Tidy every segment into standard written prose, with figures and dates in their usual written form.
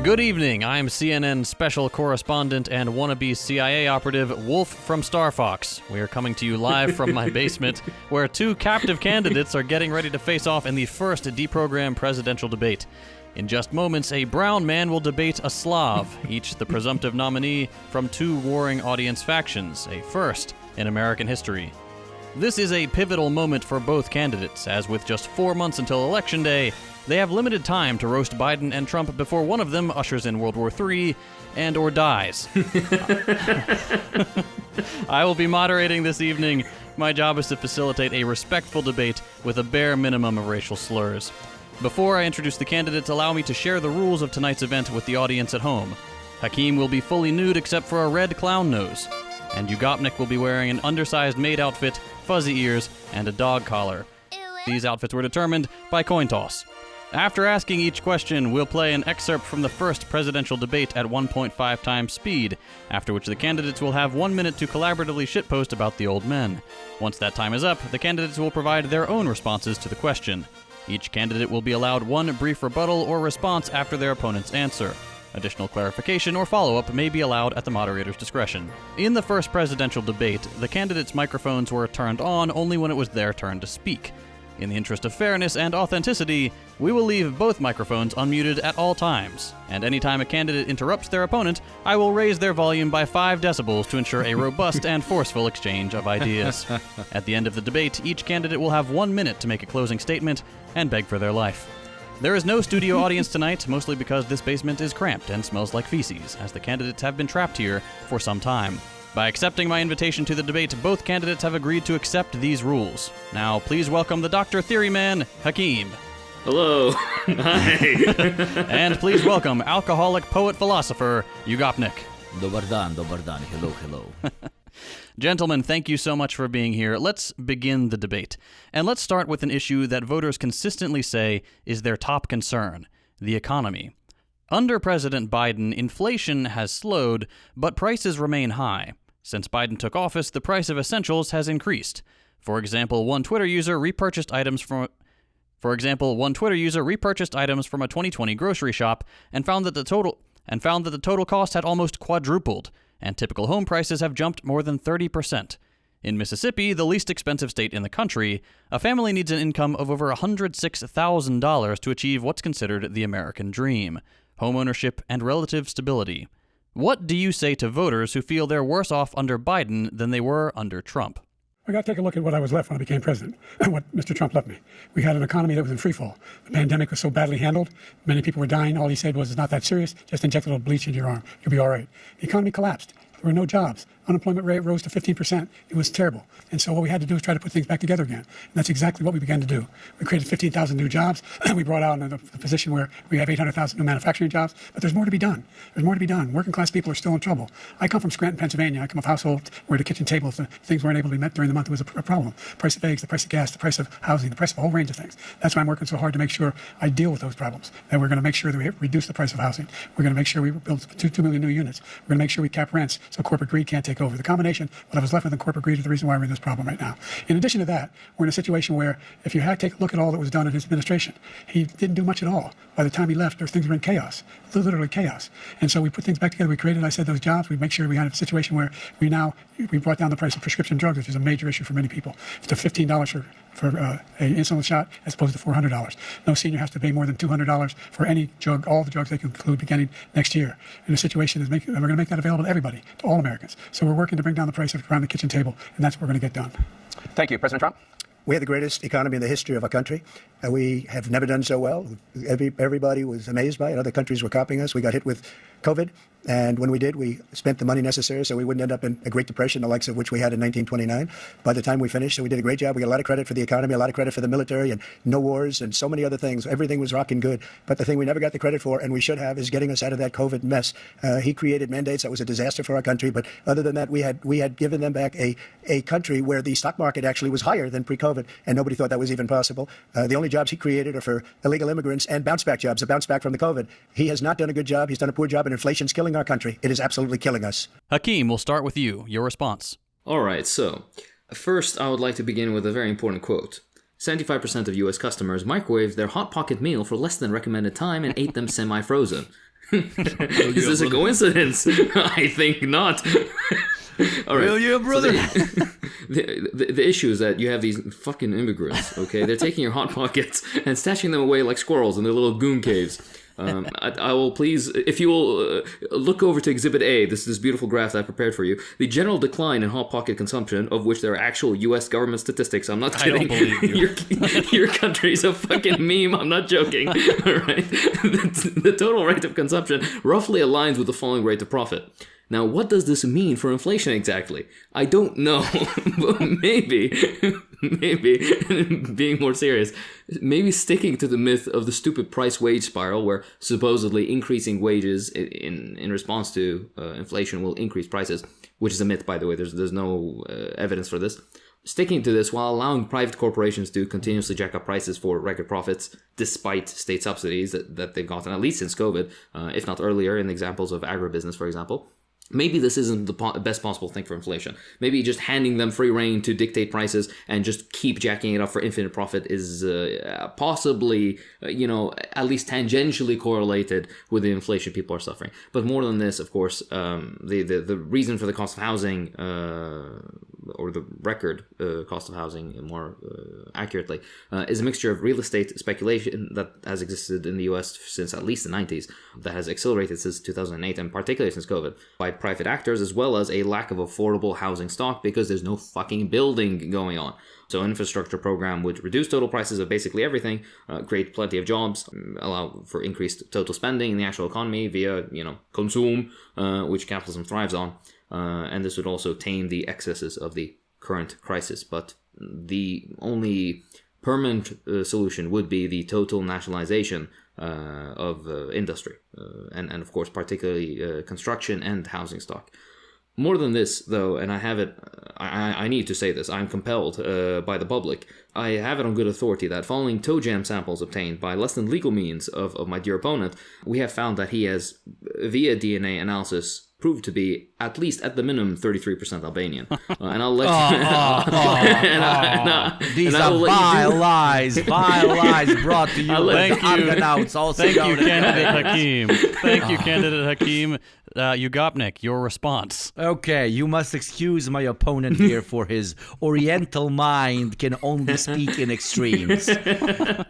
Good evening, I'm CNN special correspondent and wannabe CIA operative Wolf from Star Fox. We are coming to you live from my basement, where two captive candidates are getting ready to face off in the first Deprogram presidential debate. In just moments, a brown man will debate a Slav, each the presumptive nominee from two warring audience factions, a first in American history. This is a pivotal moment for both candidates, as with just 4 months until Election Day, they have limited time to roast Biden and Trump before one of them ushers in World War III and or dies. I will be moderating this evening. My job is to facilitate a respectful debate with a bare minimum of racial slurs. Before I introduce the candidates, allow me to share the rules of tonight's event with the audience at home. Hakeem will be fully nude except for a red clown nose, and Ugopnik will be wearing an undersized maid outfit, fuzzy ears, and a dog collar. These outfits were determined by coin toss. After asking each question, we'll play an excerpt from the first presidential debate at 1.5 times speed, after which the candidates will have 1 minute to collaboratively shitpost about the old men. Once that time is up, the candidates will provide their own responses to the question. Each candidate will be allowed one brief rebuttal or response after their opponent's answer. Additional clarification or follow-up may be allowed at the moderator's discretion. In the first presidential debate, the candidates' microphones were turned on only when it was their turn to speak. In the interest of fairness and authenticity, we will leave both microphones unmuted at all times, and anytime a candidate interrupts their opponent, I will raise their volume by 5 decibels to ensure a robust and forceful exchange of ideas. At the end of the debate, each candidate will have 1 minute to make a closing statement and beg for their life. There is no studio audience tonight, mostly because this basement is cramped and smells like feces, as the candidates have been trapped here for some time. By accepting my invitation to the debate, both candidates have agreed to accept these rules. Now, please welcome the Dr. Theory Man, Hakeem. Hello. Hi. And please welcome alcoholic poet-philosopher, Ugopnik. Dobar dan, hello, hello. Gentlemen, thank you so much for being here. Let's begin the debate. And let's start with an issue that voters consistently say is their top concern, the economy. Under President Biden, inflation has slowed, but prices remain high. Since Biden took office, the price of essentials has increased. For example, one Twitter user repurchased items from a 2020 grocery shop and found that the total cost had almost quadrupled, and typical home prices have jumped more than 30%. In Mississippi, the least expensive state in the country, a family needs an income of over $106,000 to achieve what's considered the American dream: homeownership and relative stability. What do you say to voters who feel they're worse off under Biden than they were under Trump? We got to take a look at what I was left when I became president and what Mr. Trump left me. We had an economy that was in free fall. The pandemic was so badly handled. Many people were dying. All he said was, it's not that serious. Just inject a little bleach into your arm. You'll be all right. The economy collapsed. There were no jobs. Unemployment rate rose to 15%. It was terrible. And so what we had to do is try to put things back together again. And that's exactly what we began to do. We created 15,000 new jobs. We brought out in a position where we have 800,000 new manufacturing jobs. But there's more to be done. There's more to be done. Working class people are still in trouble. I come from Scranton, Pennsylvania. I come from a household where the kitchen table, if the things weren't able to be met during the month, it was a problem. The price of eggs, the price of gas, the price of housing, the price of a whole range of things. That's why I'm working so hard to make sure I deal with those problems. And we're going to make sure that we reduce the price of housing. We're going to make sure we build 2 million new units. We're going to make sure we cap rents so corporate greed can't take over. The combination, what I was left with in corporate greed, is the reason why we're in this problem right now. In addition to that, we're in a situation where if you take a look at all that was done in his administration, he didn't do much at all. By the time he left, things were in chaos, literally chaos. And so we put things back together. We created, I said, those jobs. We make sure we had a situation where we brought down the price of prescription drugs, which is a major issue for many people, to $15 for an insulin shot as opposed to $400. No senior has to pay more than $200 for any drug, all the drugs they can include beginning next year. And the situation is we're going to make that available to everybody, to all Americans. So we're working to bring down the price around the kitchen table, and that's what we're going to get done. Thank you. President Trump? We have the greatest economy in the history of our country. We have never done so well. Everybody was amazed by it. Other countries were copying us. We got hit with COVID. And when we did, we spent the money necessary so we wouldn't end up in a Great Depression, the likes of which we had in 1929. By the time we finished, so we did a great job. We got a lot of credit for the economy, a lot of credit for the military, and no wars, and so many other things. Everything was rocking good. But the thing we never got the credit for, and we should have, is getting us out of that COVID mess. He created mandates that was a disaster for our country. But other than that, we had given them back a country where the stock market actually was higher than pre-COVID, and nobody thought that was even possible. The only jobs he created are for illegal immigrants and bounce-back jobs, a bounce back from the COVID. He has not done a good job. He's done a poor job, and inflation's killing our country. It is absolutely killing us. Hakeem, we'll start with you. Your response. All right, so first I would like to begin with a very important quote. 75% of U.S. customers microwaved their Hot Pocket meal for less than recommended time and ate them semi-frozen. Is this a coincidence? I think not. All right. Will you, brother? So the issue is that you have these fucking immigrants, okay? They're taking your Hot Pockets and stashing them away like squirrels in their little goon caves. I will please, if you will look over to Exhibit A, this beautiful graph that I prepared for you, the general decline in Hot Pocket consumption, of which there are actual U.S. government statistics. I'm not kidding. I don't believe you. Your country's a fucking meme. I'm not joking. All right. The total rate of consumption roughly aligns with the falling rate of profit. Now, what does this mean for inflation exactly? I don't know, but maybe, being more serious, maybe sticking to the myth of the stupid price-wage spiral, where supposedly increasing wages in response to inflation will increase prices, which is a myth, by the way. There's no evidence for this. Sticking to this while allowing private corporations to continuously jack up prices for record profits despite state subsidies that they've gotten, at least since COVID, if not earlier, in examples of agribusiness, for example. Maybe this isn't the best possible thing for inflation. Maybe just handing them free rein to dictate prices and just keep jacking it up for infinite profit is possibly, at least tangentially correlated with the inflation people are suffering. But more than this, of course, the reason for the cost of housing, or the record cost of housing more accurately, is a mixture of real estate speculation that has existed in the US since at least the 90s, that has accelerated since 2008, and particularly since COVID, by private actors, as well as a lack of affordable housing stock because there's no fucking building going on. So an infrastructure program would reduce total prices of basically everything, create plenty of jobs, allow for increased total spending in the actual economy via, consume, which capitalism thrives on. And this would also tame the excesses of the current crisis. But the only permanent solution would be the total nationalization of industry, and of course particularly construction and housing stock. More than this, though, and I have it, I need to say this, I'm compelled by the public. I have it on good authority that following toe jam samples obtained by less than legal means of my dear opponent, we have found that he has, via DNA analysis, proved to be at least at the minimum 33% Albanian. And I'll let you. These are vile lies brought to you. Thank you. Thank you, Candidate Hakeem. Thank you, Candidate Hakeem. Ugopnik, your response. Okay, you must excuse my opponent here, for his oriental mind can only speak in extremes.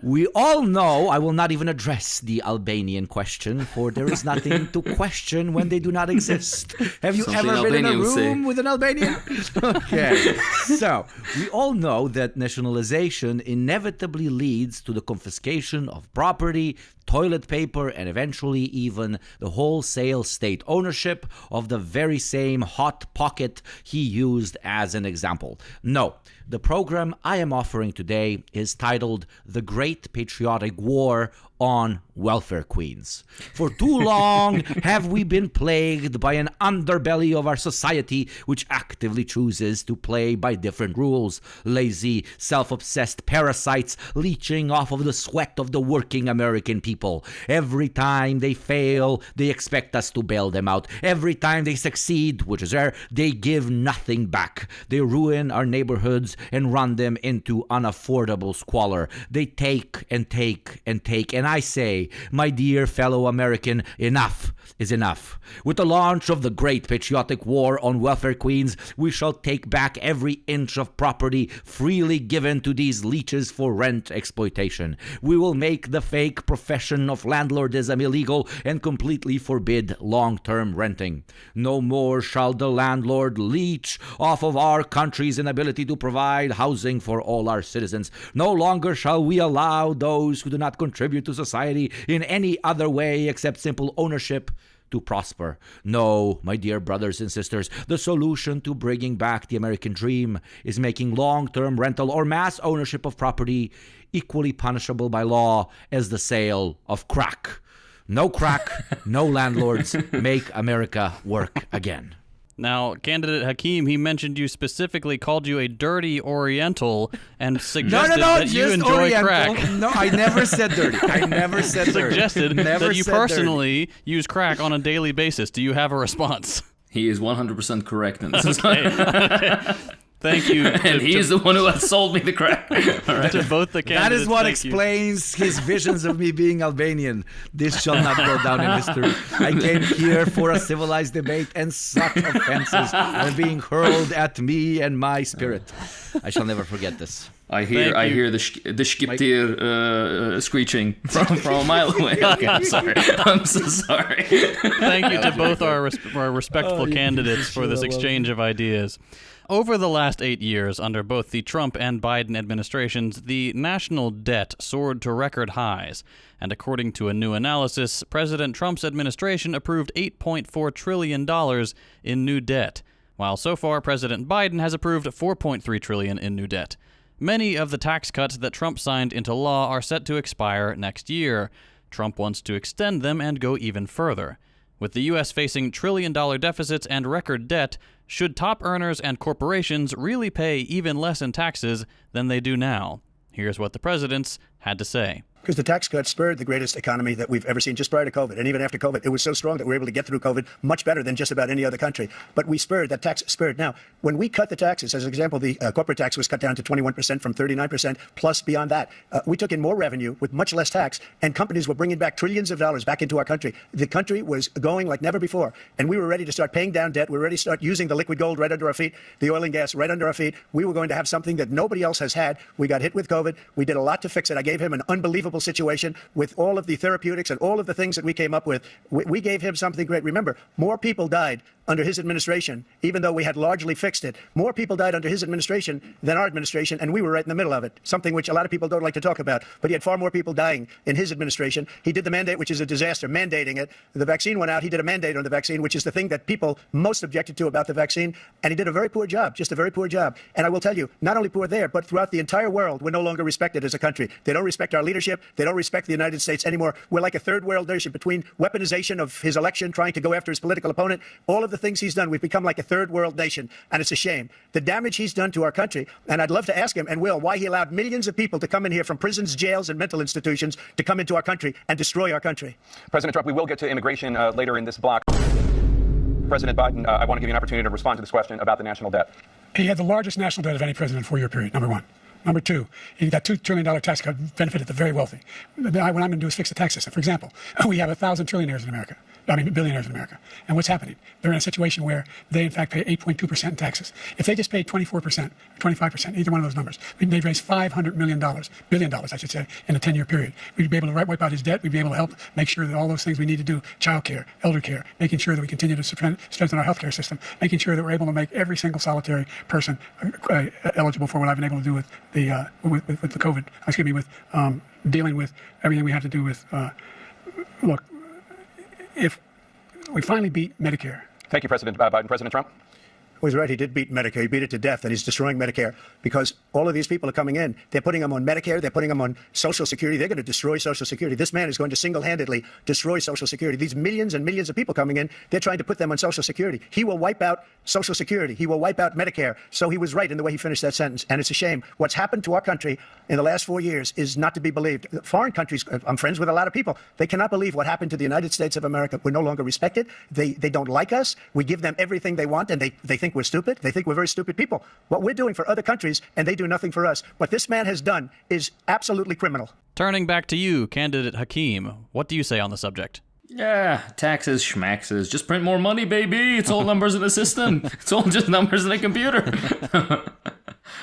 We all know I will not even address the Albanian question, for there is nothing to question when they do not exist. Have you Something ever been in a Albanian would say. room with an Albanian? Okay, so we all know that nationalization inevitably leads to the confiscation of property, toilet paper, and eventually even the wholesale state ownership of the very same Hot Pocket he used as an example. No, the program I am offering today is titled The Great Patriotic War on Welfare Queens. For too long have we been plagued by an underbelly of our society which actively chooses to play by different rules. Lazy, self-obsessed parasites leeching off of the sweat of the working American people. Every time they fail, they expect us to bail them out. Every time they succeed, which is rare, they give nothing back. They ruin our neighborhoods and run them into unaffordable squalor. They take and take and take. And I say, my dear fellow American, enough is enough. With the launch of the Great Patriotic War on Welfare Queens, we shall take back every inch of property freely given to these leeches for rent exploitation. We will make the fake profession of landlordism illegal and completely forbid long-term renting. No more shall the landlord leech off of our country's inability to provide housing for all our citizens. No longer shall we allow those who do not contribute to society in any other way except simple ownership to prosper. No, my dear brothers and sisters, the solution to bringing back the American dream is making long-term rental or mass ownership of property equally punishable by law as the sale of crack. No crack, no landlords. Make America work again. Now, Candidate Hakeem, he mentioned you specifically, called you a dirty Oriental, and suggested that you enjoy Oriental. crack. No, I never said dirty. I never said dirty. Suggested Never that you said personally use crack on a daily basis. Do you have a response? He is 100% correct in this. Okay. Thank you. And he's the one who has sold me the crack. All right. To both the candidates. That is what thank you. explains his visions of me being Albanian. This shall not go down in history. I came here for a civilized debate, and such offenses are being hurled at me and my spirit. I shall never forget this. I hear the skiptir screeching from a mile away. Okay, I'm sorry. I'm so sorry. Thank you to both our respectful candidates for this exchange of ideas. Over the last 8 years, under both the Trump and Biden administrations, the national debt soared to record highs. And according to a new analysis, President Trump's administration approved $8.4 trillion in new debt, while so far President Biden has approved $4.3 trillion in new debt. Many of the tax cuts that Trump signed into law are set to expire next year. Trump wants to extend them and go even further. With the U.S. facing trillion-dollar deficits and record debt, should top earners and corporations really pay even less in taxes than they do now? Here's what the presidents had to say. Because the tax cuts spurred the greatest economy that we've ever seen just prior to COVID. And even after COVID, it was so strong that we were able to get through COVID much better than just about any other country. But we spurred, that tax spurred. Now, when we cut the taxes, as an example, the corporate tax was cut down to 21% from 39%, plus beyond that. We took in more revenue with much less tax, and companies were bringing back trillions of dollars back into our country. The country was going like never before, and we were ready to start paying down debt. We were ready to start using the liquid gold right under our feet, the oil and gas right under our feet. We were going to have something that nobody else has had. We got hit with COVID. We did a lot to fix it. I gave him an unbelievable situation with all of the therapeutics and all of the things that we came up with. We gave him something great. Remember, more people died under his administration, even though we had largely fixed it. More people died under his administration than our administration, and we were right in the middle of it, something which a lot of people don't like to talk about. But he had far more people dying in his administration. He did the mandate, which is a disaster, mandating it. The vaccine went out. He did a mandate on the vaccine, which is the thing that people most objected to about the vaccine. And he did a very poor job, just a very poor job. And I will tell you, not only poor there, but throughout the entire world, we're no longer respected as a country. They don't respect our leadership. They don't respect the United States anymore. We're like a third world nation between weaponization of his election, trying to go after his political opponent, all of the things he's done. We've become like a third world nation, and it's a shame. The damage he's done to our country, and I'd love to ask him, and will, why he allowed millions of people to come in here from prisons, jails, and mental institutions to come into our country and destroy our country. President Trump, we will get to immigration later in this block. President Biden, I want to give you an opportunity to respond to this question about the national debt. He had the largest national debt of any president in a 4-year period, number one. Number two, that $2 trillion tax cut benefited the very wealthy. What I'm going to do is fix the tax system. For example, we have 1,000 trillionaires in America. Billionaires in America. And what's happening? They're in a situation where they, in fact, pay 8.2% in taxes. If they just paid 24% or 25%, either one of those numbers, they'd raise $500 million, billion dollars, I should say, in a 10-year period. We'd be able to wipe out his debt. We'd be able to help make sure that all those things we need to do, child care, elder care, making sure that we continue to strengthen our healthcare system, making sure that we're able to make every single solitary person eligible for what I've been able to do with the with the COVID, with dealing with everything we have to do with, look, if we finally beat Medicare. Thank you, President Biden. President Trump? Well, he's right. He did beat Medicare. He beat it to death, and he's destroying Medicare because all of these people are coming in. They're putting them on Medicare. They're putting them on Social Security. They're going to destroy Social Security. This man is going to single-handedly destroy Social Security. These millions and millions of people coming in, they're trying to put them on Social Security. He will wipe out Social Security. He will wipe out Medicare. So he was right in the way he finished that sentence, and it's a shame. What's happened to our country in the last 4 years is not to be believed. Foreign countries, I'm friends with a lot of people, they cannot believe what happened to the United States of America. We're no longer respected. They don't like us. We give them everything they want, and they think we're stupid. They think we're very stupid people. What we're doing for other countries, and they do nothing for us. What this man has done is absolutely criminal. Turning back to you, candidate Hakeem, what do you say on the subject? Yeah, taxes, schmaxes. Just print more money, baby. It's all numbers in the system. It's all just numbers in a computer.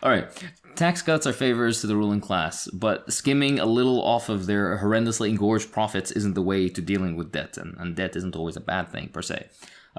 All right. Tax cuts are favors to the ruling class, but skimming a little off of their horrendously engorged profits isn't the way to dealing with debt, and debt isn't always a bad thing per se.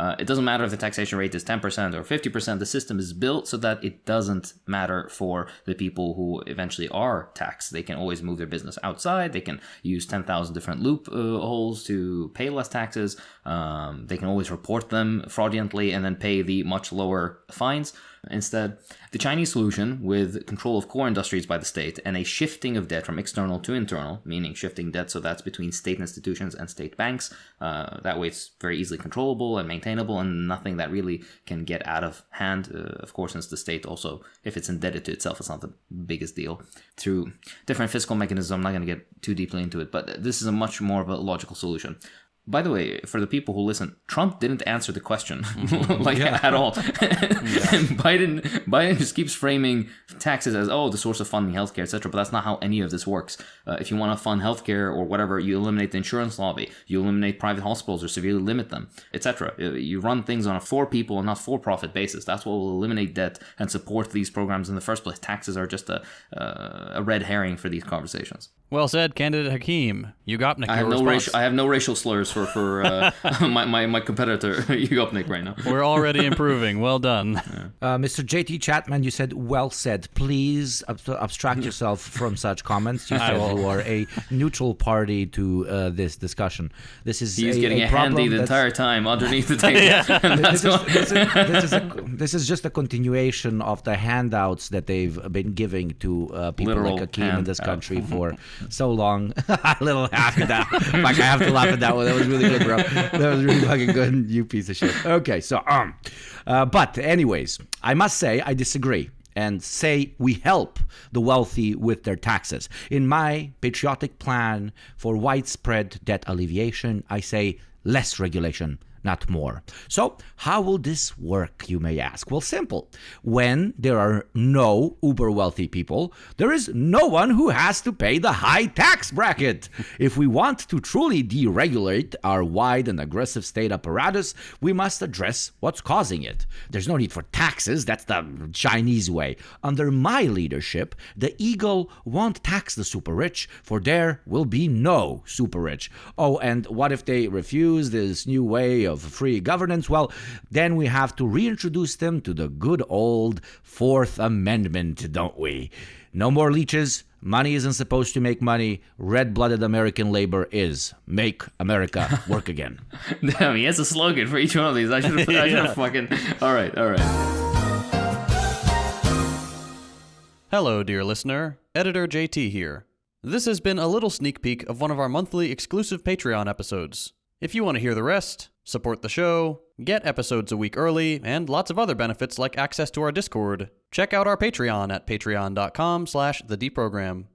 It doesn't matter if the taxation rate is 10% or 50%. The system is built so that it doesn't matter for the people who eventually are taxed. They can always move their business outside. They can use 10,000 different loopholes to pay less taxes. They can always report them fraudulently and then pay the much lower fines. Instead, the Chinese solution, with control of core industries by the state and a shifting of debt from external to internal, meaning shifting debt so that's between state institutions and state banks, that way it's very easily controllable and maintainable and nothing that really can get out of hand. Of course, since the state also, if it's indebted to itself, it's not the biggest deal. Through different fiscal mechanisms, I'm not going to get too deeply into it, but this is a much more of a logical solution. By the way, for the people who listen, Trump didn't answer the question at all. And Biden just keeps framing taxes as, the source of funding healthcare, etc. But that's not how any of this works. If you want to fund healthcare or whatever, you eliminate the insurance lobby, you eliminate private hospitals or severely limit them, etc. You run things on a for people and not for profit basis. That's what will eliminate debt and support these programs in the first place. Taxes are just a red herring for these conversations. Well said, Candidate Hakeem. Yugopnik, I have no racial slurs for my competitor Yugopnik right now. We're already improving. Well done. Mr. JT Chapman, you said well said. Please abstract yourself from such comments. You said you are a neutral party to this discussion. He's getting a handy the entire time underneath the table. This is just a continuation of the handouts that they've been giving to people like Hakeem in this country for so long. A little laugh at that. Like, I have to laugh at that one. That was really good, bro. That was really fucking good, you piece of shit. Okay, so but anyways, I must say I disagree and say we help the wealthy with their taxes. In my patriotic plan for widespread debt alleviation, I say less regulation, not more. So how will this work, you may ask? Well, simple. When there are no uber wealthy people, there is no one who has to pay the high tax bracket. If we want to truly deregulate our wide and aggressive state apparatus, we must address what's causing it. There's no need for taxes. That's the Chinese way. Under my leadership, the eagle won't tax the super rich, for there will be no super rich. Oh, and what if they refuse this new way of free governance? Well, then we have to reintroduce them to the good old Fourth Amendment, don't we? No more leeches. Money isn't supposed to make money. Red-blooded American labor is. Make America work again. Damn, he has a slogan for each one of these. I should have fucking... All right. Hello, dear listener. Editor JT here. This has been a little sneak peek of one of our monthly exclusive Patreon episodes. If you want to hear the rest, support the show, get episodes a week early, and lots of other benefits like access to our Discord, check out our Patreon at patreon.com/thedeprogram.